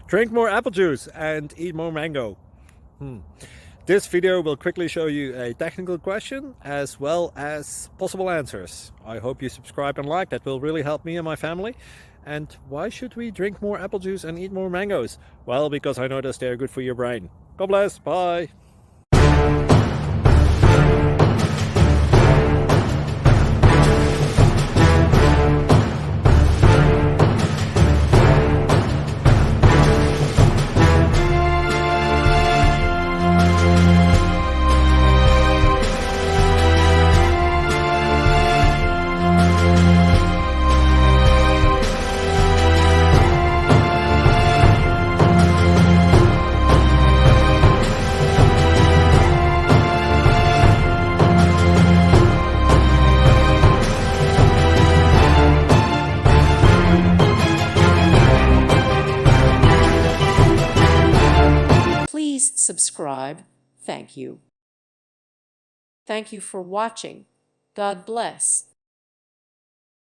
Drink more apple juice and eat more mango. This video will quickly show you a technical question as well as possible answers. I hope you subscribe and like, that will really help me and my family. And why should we drink more apple juice and eat more mangoes? Well, because I noticed they're good for your brain. God bless, bye. Please subscribe. Thank you. Thank you for watching. God bless.